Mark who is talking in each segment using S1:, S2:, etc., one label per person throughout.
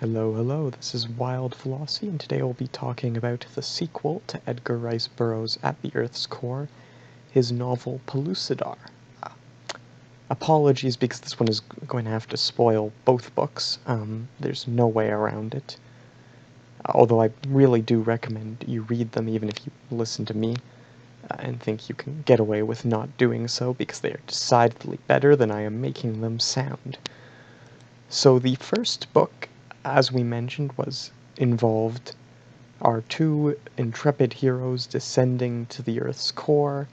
S1: Hello, hello, this is Wild Philosophy, and today we'll be talking about the sequel to Edgar Rice Burroughs' At the Earth's Core, his novel Pellucidar. Apologies because this one is going to have to spoil both books. There's no way around it. Although I really do recommend you read them even if you listen to me and think you can get away with not doing so because they are decidedly better than I am making them sound. So the first book, as we mentioned, involved our two intrepid heroes descending to the Earth's core,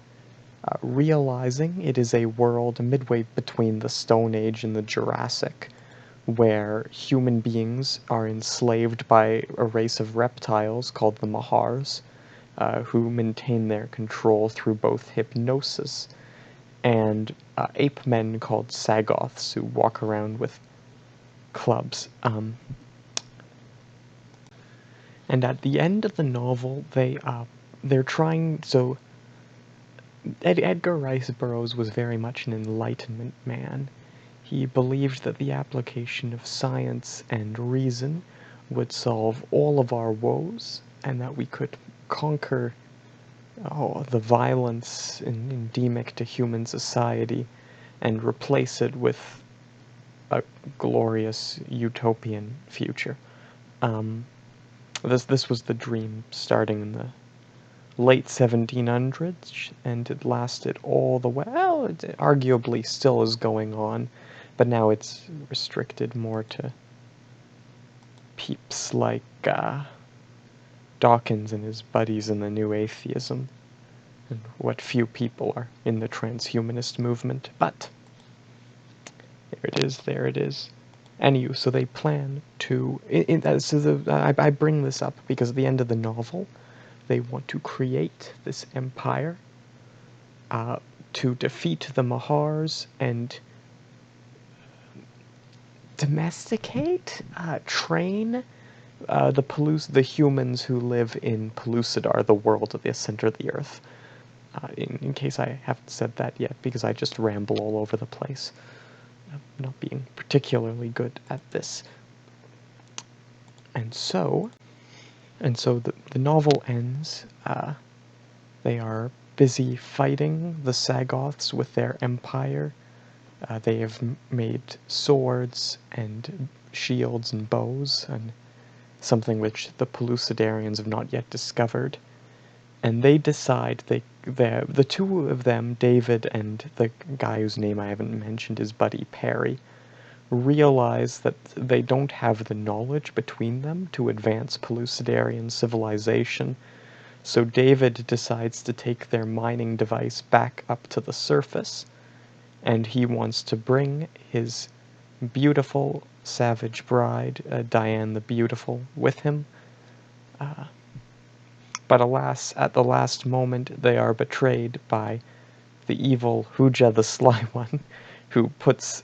S1: realizing it is a world midway between the Stone Age and the Jurassic, where human beings are enslaved by a race of reptiles called the Mahars, who maintain their control through both hypnosis and ape men called Sagoths, who walk around with clubs. And at the end of the novel, they're trying. So Edgar Rice Burroughs was very much an Enlightenment man. He believed that the application of science and reason would solve all of our woes, and that we could conquer the violence endemic to human society and replace it with a glorious utopian future. This was the dream starting in the late 1700s, and it lasted all the way. Well, it arguably still is going on, but now it's restricted more to peeps like Dawkins and his buddies in the New Atheism, and what few people are in the transhumanist movement. But there it is. Anywho, so they plan to. I bring this up because at the end of the novel, they want to create this empire to defeat the Mahars and domesticate, train the humans who live in Pellucidar, the world at the center of the Earth. In case I haven't said that yet, because I just ramble all over the place. Not being particularly good at this. And so the novel ends. They are busy fighting the Sagoths with their empire. They have made swords and shields and bows, and something which the Pellucidarians have not yet discovered. And they decide the two of them, David and the guy whose name I haven't mentioned, his buddy Perry, realize that they don't have the knowledge between them to advance Pellucidarian civilization. So David decides to take their mining device back up to the surface, and he wants to bring his beautiful savage bride, Diane the Beautiful, with him. But alas, at the last moment, they are betrayed by the evil Huja the Sly One, who puts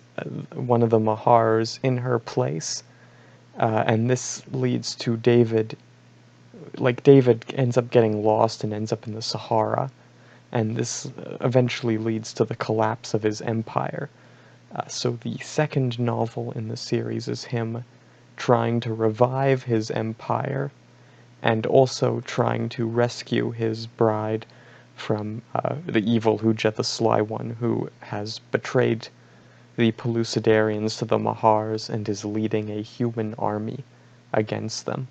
S1: one of the Mahars in her place, and this leads to David. Like, David ends up getting lost and ends up in the Sahara, and this eventually leads to the collapse of his empire. So the second novel in the series is him trying to revive his empire and also trying to rescue his bride from the evil Huja the Sly One, who has betrayed the Pellucidarians to the Mahars and is leading a human army against them.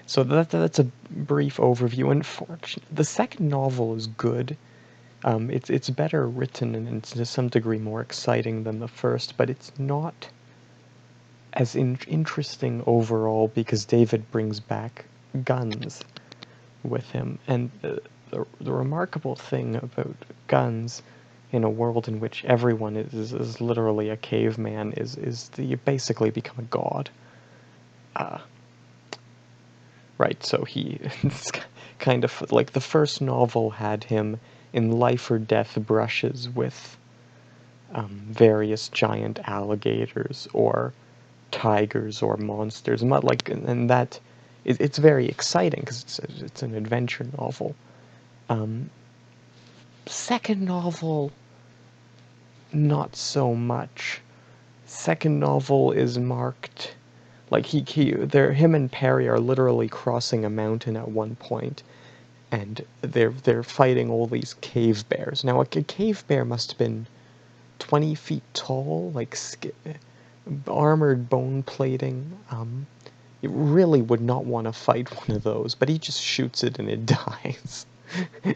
S1: So that's a brief overview. Unfortunately, the second novel is good. It's better written and it's to some degree more exciting than the first, but it's not as interesting overall because David brings back guns with him. And the remarkable thing about guns in a world in which everyone is literally a caveman is that you basically become a god. Right, so it's kind of like the first novel had him in life or death brushes with various giant alligators or tigers or monsters, and that it's very exciting because it's an adventure novel. Second novel, not so much. second novel is marked like him and Perry are literally crossing a mountain at one point, and they're fighting all these cave bears. Now a cave bear must have been 20 feet tall, like armored bone plating. You really would not want to fight one of those, but he just shoots it and it dies.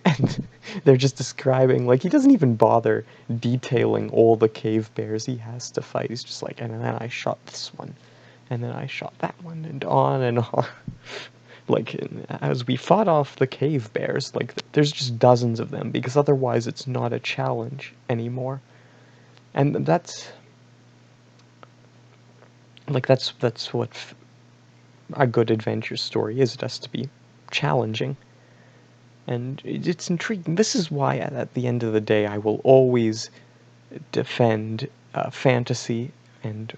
S1: And they're just describing, like, he doesn't even bother detailing all the cave bears he has to fight. He's just like, and then I shot this one, and then I shot that one, and on and on. Like, as we fought off the cave bears, like, there's just dozens of them, because otherwise it's not a challenge anymore. And that's what a good adventure story is. It has to be challenging. And it's intriguing. This is why, at the end of the day, I will always defend fantasy and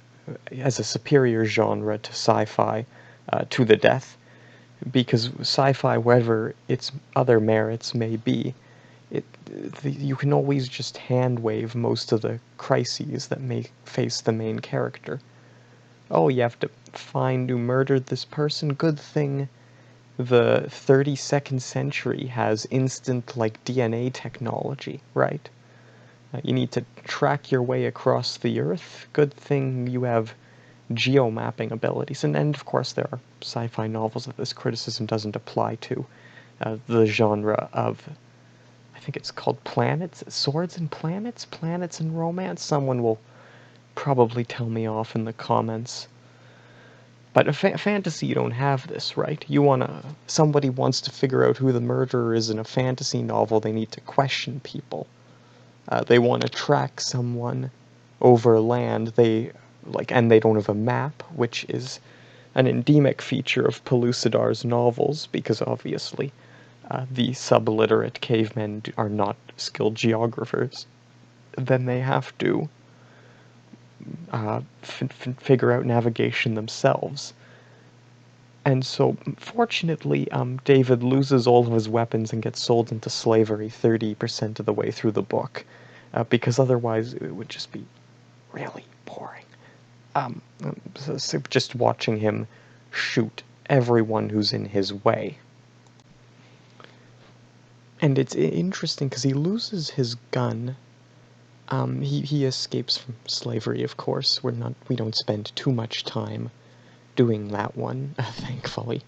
S1: as a superior genre to sci-fi to the death, because sci-fi, whatever its other merits may be, you can always just hand-wave most of the crises that may face the main character. Oh, you have to find who murdered this person? Good thing the 32nd century has instant, like, DNA technology, right? You need to track your way across the earth. Good thing you have geomapping abilities. And of course, there are sci-fi novels that this criticism doesn't apply to. The genre of, I think it's called Planets, Swords and Planets? Planets and Romance? Someone will probably tell me off in the comments. But a fantasy, you don't have this, right? Somebody wants to figure out who the murderer is in a fantasy novel, they need to question people. They want to track someone over land, and they don't have a map, which is an endemic feature of Pellucidar's novels, because obviously the subliterate cavemen are not skilled geographers. Then they have to figure out navigation themselves. And so, fortunately, David loses all of his weapons and gets sold into slavery 30% of the way through the book, because otherwise it would just be really boring. So just watching him shoot everyone who's in his way. And it's interesting because he loses his gun. He escapes from slavery, of course. We don't spend too much time doing that one, thankfully.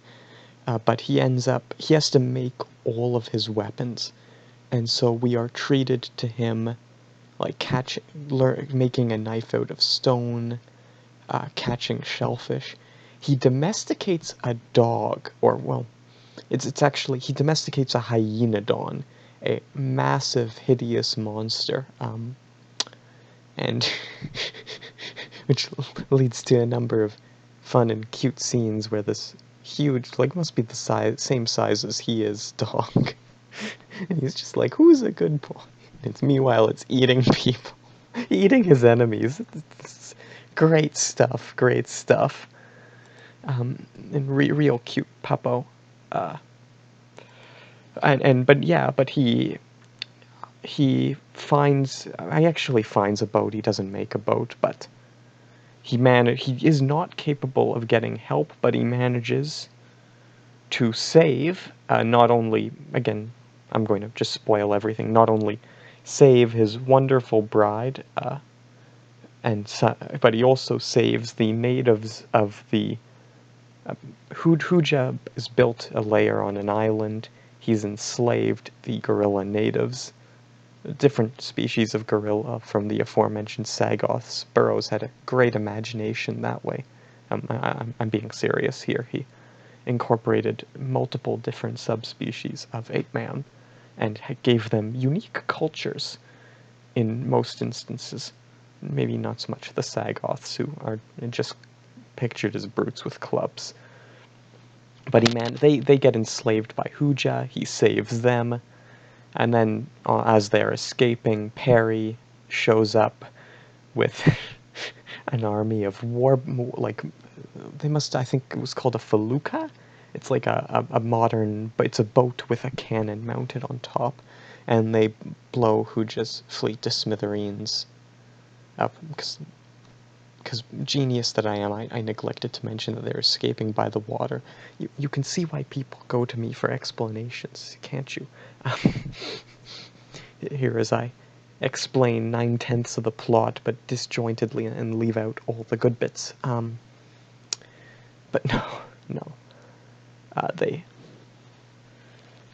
S1: But he has to make all of his weapons. And so we are treated to him like making a knife out of stone, catching shellfish. He domesticates a dog, it's actually, he domesticates a hyenodon, a massive, hideous monster, and which leads to a number of fun and cute scenes where this huge, like, must be the same size as he is, dog, and he's just like, who's a good boy? Meanwhile, it's eating people, eating his enemies. It's great stuff, great stuff. And real cute puppo. But he actually finds a boat. He doesn't make a boat, but he is not capable of getting help, but he manages to save, not only, again, I'm going to just spoil everything, not only save his wonderful bride, but he also saves the natives of the Hooja has built a lair on an island. He's enslaved the gorilla natives, different species of gorilla from the aforementioned Sagoths. Burroughs had a great imagination that way. I'm being serious here. He incorporated multiple different subspecies of ape-man and gave them unique cultures in most instances. Maybe not so much the Sagoths, who are just pictured as brutes with clubs. But they get enslaved by Hooja, he saves them, and then as they're escaping, Perry shows up with an army of I think it was called a felucca? It's like a modern, but it's a boat with a cannon mounted on top, and they blow Hooja's fleet to smithereens. because genius that I am, I neglected to mention that they're escaping by the water. You can see why people go to me for explanations, can't you? Here as I explain 9/10 of the plot, but disjointedly, and leave out all the good bits. But no, no. They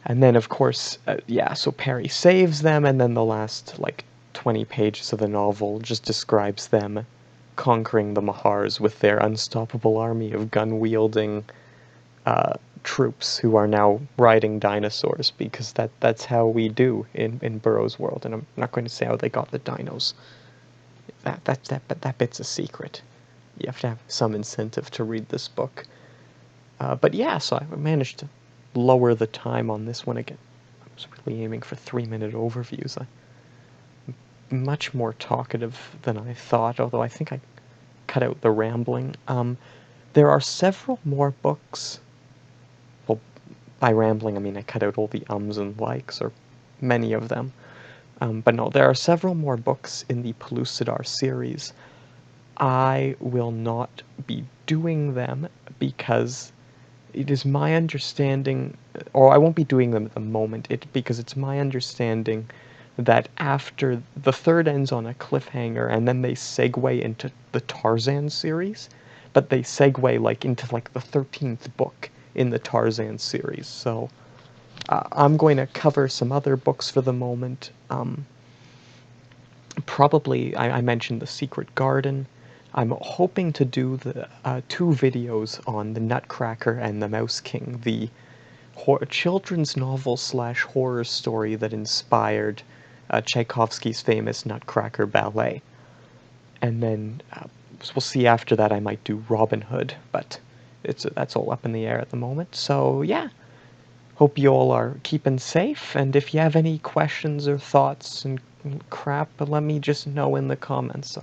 S1: And then, of course, yeah, so Perry saves them, and then the last, like, 20 pages of the novel just describes them conquering the Mahars with their unstoppable army of gun-wielding troops who are now riding dinosaurs, because that's how we do in Burroughs' world, and I'm not going to say how they got the dinos. That bit's a secret. You have to have some incentive to read this book. But yeah, so I managed to lower the time on this one again. I was really aiming for 3-minute overviews. I'm much more talkative than I thought, although I think I cut out the rambling. There are several more books. Well, by rambling, I mean I cut out all the ums and likes, or many of them. But no, there are several more books in the Pellucidar series. I will not be doing them because it is my understanding, or I won't be doing them at the moment, because it's my understanding that after the third ends on a cliffhanger, and then they segue into the Tarzan series, but they segue like into like the 13th book in the Tarzan series. So I'm going to cover some other books for the moment. Probably, I mentioned The Secret Garden. I'm hoping to do the 2 videos on The Nutcracker and the Mouse King, the children's novel / horror story that inspired Tchaikovsky's famous Nutcracker ballet. And then we'll see after that. I might do Robin Hood, but that's all up in the air at the moment. So yeah, hope you all are keeping safe, and if you have any questions or thoughts and crap, let me just know in the comments.